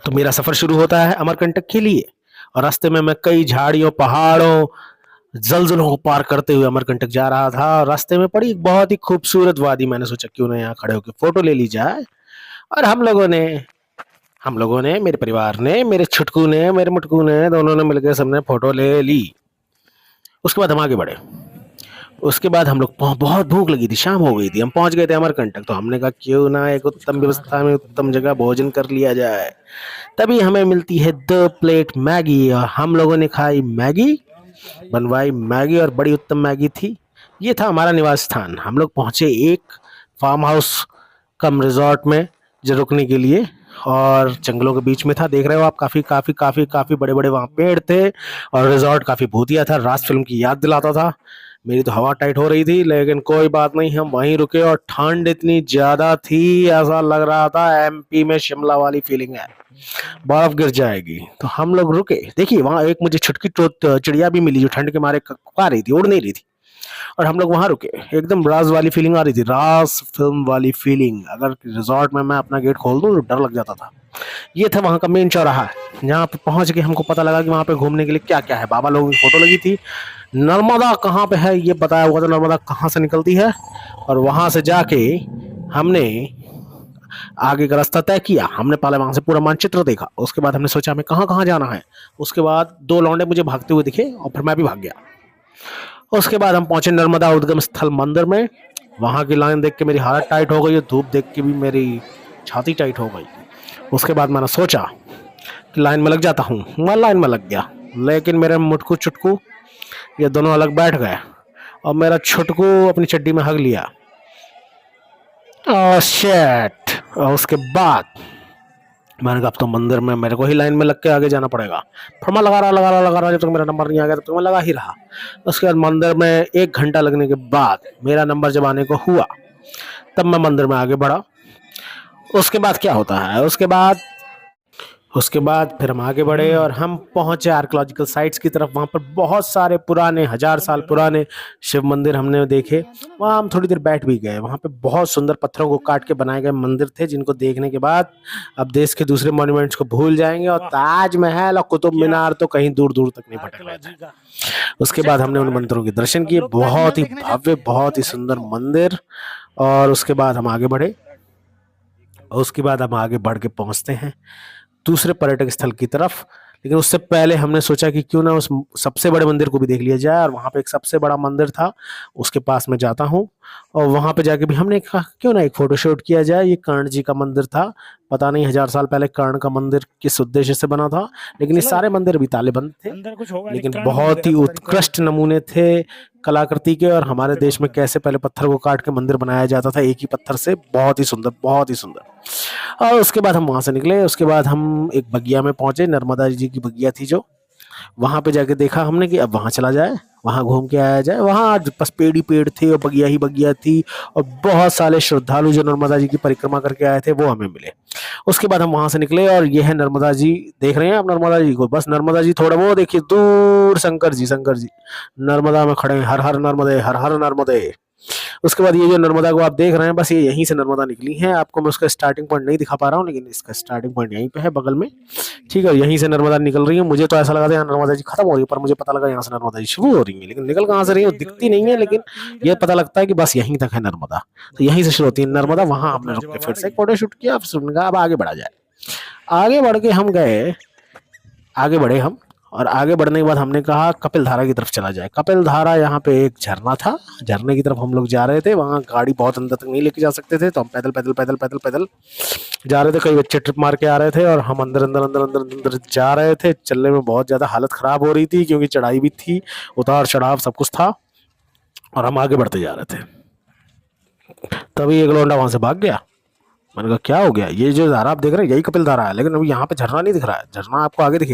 तो मेरा सफर शुरू होता है अमरकंटक के लिए। और रास्ते में मैं कई झाड़ियों, पहाड़ों, जलजलों को पार करते हुए अमरकंटक जा रहा था। और रास्ते में पड़ी एक बहुत ही खूबसूरत वादी। मैंने सोचा क्यों ना यहाँ खड़े होकर फोटो ले ली जाए। और हम लोगों ने, मेरे परिवार ने, मेरे छुटकू ने, मेरे मुटकू ने, दोनों ने मिलकर सबने फोटो ले ली। उसके बाद हम आगे बढ़े। उसके बाद हम लोग बहुत भूख लगी थी, शाम हो गई थी, हम पहुंच गए थे अमरकंटक। तो हमने कहा क्यों ना एक उत्तम व्यवस्था में उत्तम जगह भोजन कर लिया जाए। तभी हमें मिलती है 2 प्लेट मैगी। और हम लोगों ने खाई मैगी, बनवाई मैगी, और बड़ी उत्तम मैगी थी। ये था हमारा निवास स्थान। हम लोग पहुंचे एक फार्म हाउस कम रिजॉर्ट में जो रुकने के लिए, और जंगलों के बीच में था। देख रहे हो आप, काफी काफी काफी काफी बड़े बड़े वहां पेड़ थे। और रिजॉर्ट काफी भूतिया था, राज फिल्म की याद दिलाता था। मेरी तो हवा टाइट हो रही थी, लेकिन कोई बात नहीं, हम वहीं रुके। और ठंड इतनी ज्यादा थी, ऐसा लग रहा था एमपी में शिमला वाली फीलिंग है, बर्फ गिर जाएगी। तो हम लोग रुके। देखिए वहां एक मुझे छुटकी चिड़िया भी मिली जो ठंड के मारे कपा रही थी, उड़ नहीं रही थी। और हम लोग वहां रुके। एकदम राज वाली फीलिंग आ रही थी, राज फिल्म वाली फीलिंग। अगर रिजॉर्ट में मैं अपना गेट खोल दूं तो डर लग जाता था। ये था वहां का मेन चौराहा, जहाँ पे पहुंच के हमको पता लगा कि वहां पे घूमने के लिए क्या क्या है। बाबा लोगों की फोटो लगी थी। नर्मदा कहाँ पे है ये बताया हुआ था, नर्मदा कहाँ से निकलती है। और वहां से जाके हमने आगे का रास्ता तय किया। हमने पहले वहां से पूरा मानचित्र देखा। उसके बाद हमने सोचा हमें कहाँ कहाँ जाना है। उसके बाद 2 लौंडे मुझे भागते हुए दिखे और फिर मैं भी भाग गया। उसके बाद हम पहुंचे नर्मदा उद्गम स्थल मंदिर में। वहां की लाइन देख के मेरी हालत टाइट हो गई और धूप देख के भी मेरी छाती टाइट हो गई। उसके बाद मैंने सोचा कि लाइन में लग जाता हूँ। मैं लाइन में लग गया, लेकिन मेरे मुटकू चुटकू ये दोनों अलग बैठ गए। और मेरा छुटकू अपनी चड्डी में हग लिया। Oh shit. और उसके बाद मैंने कहा अब तो मंदिर में मेरे को ही लाइन में लग के आगे जाना पड़ेगा। फिर मैं लगा रहा जब तक मेरा नंबर नहीं आ गया तब तक मैं लगा ही रहा। उसके बाद मंदिर में 1 घंटा लगने के बाद मेरा नंबर जब आने को हुआ, तब मैं मंदिर में आगे बढ़ा। उसके बाद क्या होता है, उसके बाद फिर हम आगे बढ़े और हम पहुंचे आर्कियोलॉजिकल साइट्स की तरफ। वहां पर बहुत सारे पुराने, 1000 साल पुराने शिव मंदिर हमने देखे। वहां हम थोड़ी देर बैठ भी गए। वहां पे बहुत सुंदर पत्थरों को काट के बनाए गए मंदिर थे, जिनको देखने के बाद अब देश के दूसरे मॉन्यूमेंट्स को भूल जाएंगे। और ताजमहल और कुतुब मीनार तो कहीं दूर दूर तक नहीं भटक रहे थे। उसके बाद हमने उन मंदिरों के दर्शन किए, बहुत ही भव्य, बहुत ही सुंदर मंदिर। और उसके बाद हम आगे बढ़े। उसके बाद हम आगे बढ़ के पहुंचते हैं दूसरे पर्यटक स्थल की तरफ। लेकिन उससे पहले हमने सोचा कि क्यों ना उस सबसे बड़े मंदिर को भी देख लिया जाए। और वहां पे एक सबसे बड़ा मंदिर था, उसके पास में जाता हूँ। और वहां पे जाके भी हमने कहा क्यों ना एक फोटोशूट किया जाए। ये कर्ण जी का मंदिर था। पता नहीं 1000 साल पहले कर्ण का मंदिर किस उद्देश्य से बना था, लेकिन ये सारे मंदिर भी तालेबंद थे। लेकिन बहुत ही उत्कृष्ट नमूने थे कलाकृति के। और हमारे देश में कैसे पहले पत्थर को काट के मंदिर बनाया जाता था एक ही पत्थर से, बहुत ही सुंदर, बहुत ही सुंदर। और उसके बाद हम वहां से निकले। उसके बाद हम एक बगिया में पहुंचे, नर्मदा जी की बगिया थी जो। वहां पे जाके देखा हमने कि अब वहां चला जाए, वहां घूम के आया जाए। वहां बस पेड़ ही पेड़ थे और बगिया ही बगिया थी। और बहुत सारे श्रद्धालु जो नर्मदा जी की परिक्रमा करके आए थे वो हमें मिले। उसके बाद हम वहां से निकले और ये है नर्मदा जी। देख रहे हैं आप नर्मदा जी को, बस नर्मदा जी थोड़ा वो देखिए दूर, शंकर जी, शंकर जी नर्मदा में खड़े हैं। हर हर नर्मदे, हर हर नर्मदे। उसके बाद ये जो नर्मदा को आप देख रहे हैं, बस ये यहीं से नर्मदा निकली है। आपको मैं उसका स्टार्टिंग पॉइंट नहीं दिखा पा रहा हूँ, लेकिन इसका स्टार्टिंग पॉइंट यहीं पे है बगल में। ठीक है, यहीं से नर्मदा निकल रही है। मुझे तो ऐसा लगा था यहाँ नर्मदा जी खत्म हो रही है, पर मुझे पता लगा यहाँ से नर्मदा जी शुरू हो रही है। लेकिन निकल कहाँ से रही है वो दिखती नहीं है, लेकिन ये पता लगता है कि बस यहीं तक है नर्मदा। तो यहीं से शुरू होती है नर्मदा। वहां हमने रुक के फिर से फोटो शूट किया। फिर हमने कहा अब आगे बढ़ा जाए। आगे बढ़ के हम गए, आगे बढ़े हम। और आगे बढ़ने के बाद हमने कहा कपिल धारा की तरफ चला जाए। कपिल धारा, यहाँ पे एक झरना था, झरने की तरफ हम लोग जा रहे थे। वहाँ गाड़ी बहुत अंदर तक नहीं लेके जा सकते थे, तो हम पैदल पैदल पैदल पैदल पैदल जा रहे थे। कई बच्चे ट्रिप मार के आ रहे थे और हम अंदर अंदर अंदर अंदर अंदर जा रहे थे। चलने में बहुत ज्यादा हालत खराब हो रही थी, क्योंकि चढ़ाई भी थी, उतार चढ़ाव सब कुछ था। और हम आगे बढ़ते जा रहे थे। तभी एक लौंडा वहां से भाग गया। मैंने कहा क्या हो गया? ये जो धारा आप देख रहे हैं यही कपिल धारा है, लेकिन अभी यहाँ पे झरना नहीं दिख रहा है। झरना आपको आगे दिखेगा।